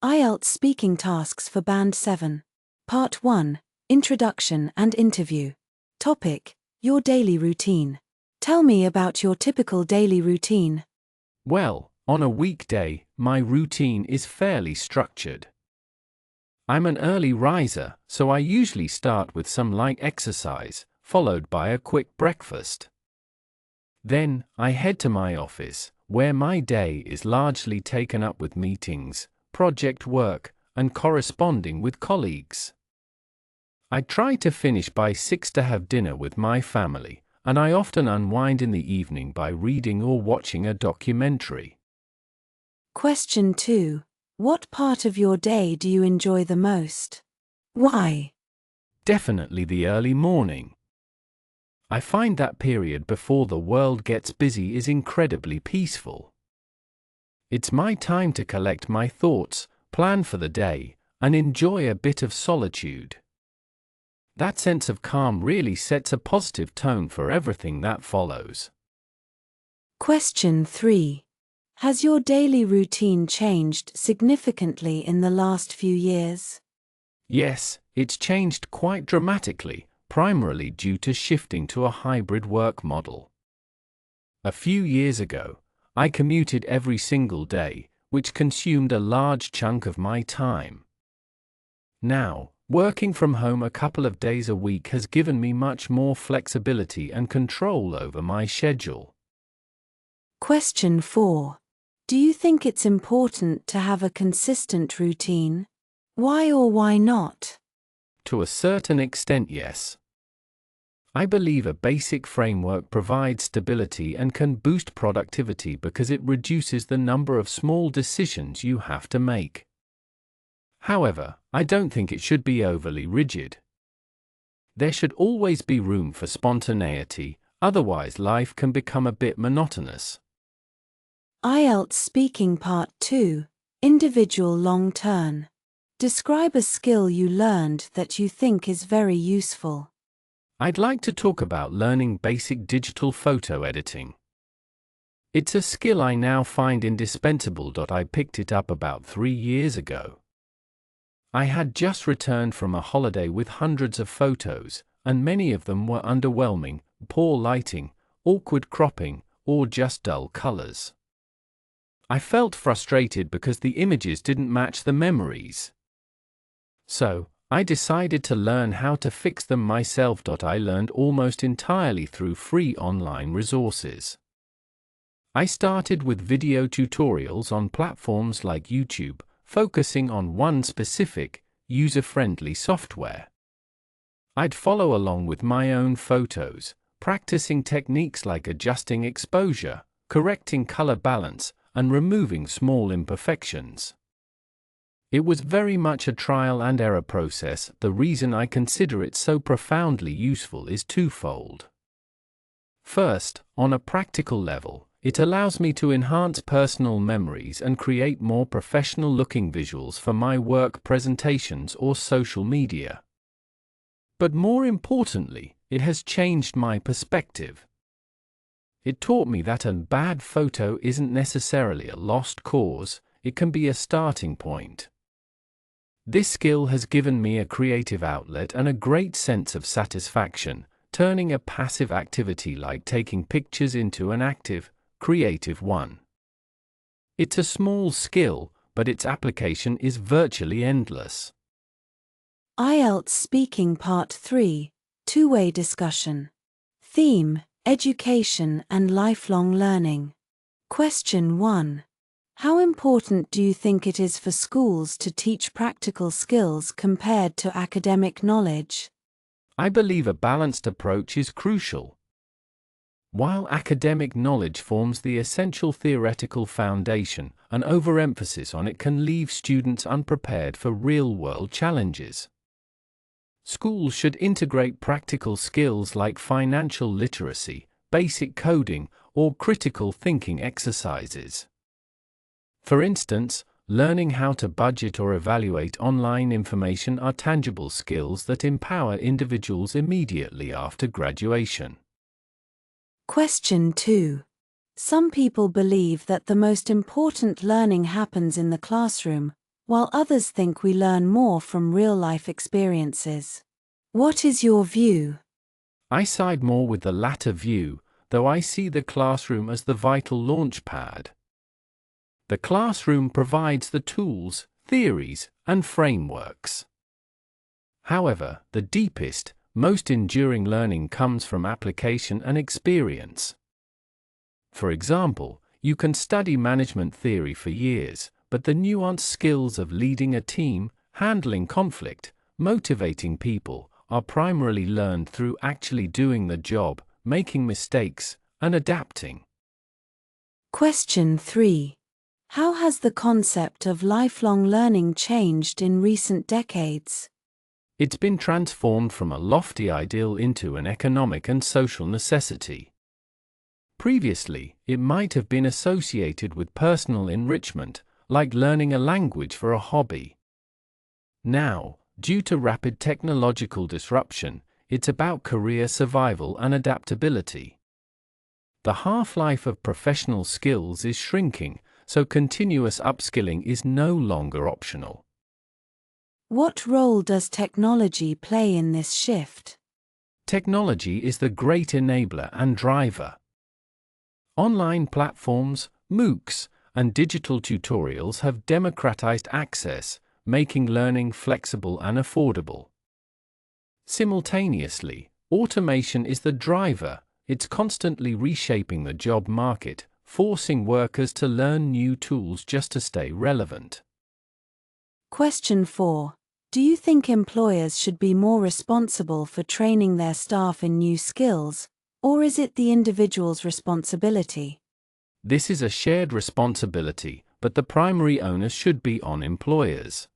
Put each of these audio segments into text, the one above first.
Ielts speaking tasks for Band 7. Part 1. Introduction and interview. Topic: Your daily routine. Tell me about your typical daily routine. Well, on a weekday, my routine is fairly structured. I'm an early riser, so I usually start with some light exercise, followed by a quick breakfast. Then, I head to my office, where my day is largely taken up with meetings, project work, and corresponding with colleagues. I try to finish by 6 to have dinner with my family, and I often unwind in the evening by reading or watching a documentary. Question 2. What part of your day do you enjoy the most? Why? Definitely the early morning. I find that period before the world gets busy is incredibly peaceful. It's my time to collect my thoughts, plan for the day, and enjoy a bit of solitude. That sense of calm really sets a positive tone for everything that follows. Question 3. Has your daily routine changed significantly in the last few years? Yes, it's changed quite dramatically, primarily due to shifting to a hybrid work model. A few years ago, I commuted every single day, which consumed a large chunk of my time. Now, working from home a couple of days a week has given me much more flexibility and control over my schedule. Question 4. Do you think it's important to have a consistent routine? Why or why not? To a certain extent, yes. I believe a basic framework provides stability and can boost productivity because it reduces the number of small decisions you have to make. However, I don't think it should be overly rigid. There should always be room for spontaneity, otherwise life can become a bit monotonous. Ielts speaking part 2. Individual long term. Describe a skill you learned that you think is very useful. I'd like to talk about learning basic digital photo editing. It's a skill I now find indispensable. I picked it up about 3 years ago. I had just returned from a holiday with hundreds of photos, and many of them were underwhelming, poor lighting, awkward cropping, or just dull colors. I felt frustrated because the images didn't match the memories. So, I decided to learn how to fix them myself. I learned almost entirely through free online resources. I started with video tutorials on platforms like YouTube, focusing on one specific, user-friendly software. I'd follow along with my own photos, practicing techniques like adjusting exposure, correcting color balance, and removing small imperfections. It was very much a trial and error process. The reason I consider it so profoundly useful is twofold. First, on a practical level, it allows me to enhance personal memories and create more professional-looking visuals for my work presentations or social media. But more importantly, it has changed my perspective. It taught me that a bad photo isn't necessarily a lost cause, it can be a starting point. This skill has given me a creative outlet and a great sense of satisfaction, turning a passive activity like taking pictures into an active, creative one. It's a small skill, but its application is virtually endless. Ielts speaking part 3. Two-way discussion. Theme: Education and lifelong learning. Question 1. How important do you think it is for schools to teach practical skills compared to academic knowledge? I believe a balanced approach is crucial. While academic knowledge forms the essential theoretical foundation, an overemphasis on it can leave students unprepared for real-world challenges. Schools should integrate practical skills like financial literacy, basic coding, or critical thinking exercises. For instance, learning how to budget or evaluate online information are tangible skills that empower individuals immediately after graduation. Question 2. Some people believe that the most important learning happens in the classroom. while others think we learn more from real-life experiences. What is your view? I side more with the latter view, though I see the classroom as the vital launch pad. The classroom provides the tools, theories, and frameworks. However, the deepest, most enduring learning comes from application and experience. For example, you can study management theory for years, but the nuanced skills of leading a team, handling conflict, motivating people, are primarily learned through actually doing the job, making mistakes, and adapting. Question 3. How has the concept of lifelong learning changed in recent decades? It's been transformed from a lofty ideal into an economic and social necessity. Previously, it might have been associated with personal enrichment, like learning a language for a hobby. Now, due to rapid technological disruption, it's about career survival and adaptability. The half-life of professional skills is shrinking, so continuous upskilling is no longer optional. What role does technology play in this shift? Technology is the great enabler and driver. Online platforms, MOOCs, and digital tutorials have democratized access, making learning flexible and affordable. Simultaneously, automation is the driver. It's constantly reshaping the job market, forcing workers to learn new tools just to stay relevant. Question 4. Do you think employers should be more responsible for training their staff in new skills, or is it the individual's responsibility? This is a shared responsibility, but the primary onus should be on employers.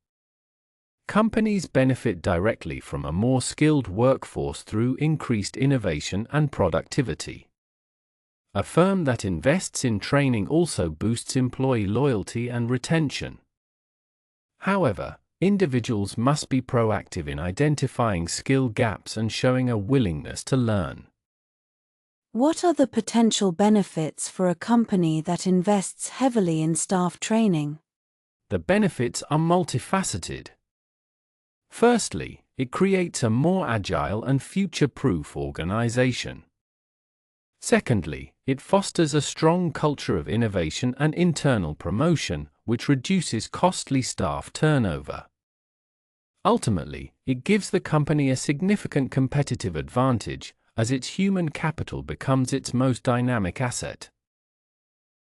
Companies benefit directly from a more skilled workforce through increased innovation and productivity. A firm that invests in training also boosts employee loyalty and retention. However, individuals must be proactive in identifying skill gaps and showing a willingness to learn. What are the potential benefits for a company that invests heavily in staff training? The benefits are multifaceted. Firstly, it creates a more agile and future-proof organization. Secondly, it fosters a strong culture of innovation and internal promotion, which reduces costly staff turnover. Ultimately, it gives the company a significant competitive advantage, as its human capital becomes its most dynamic asset.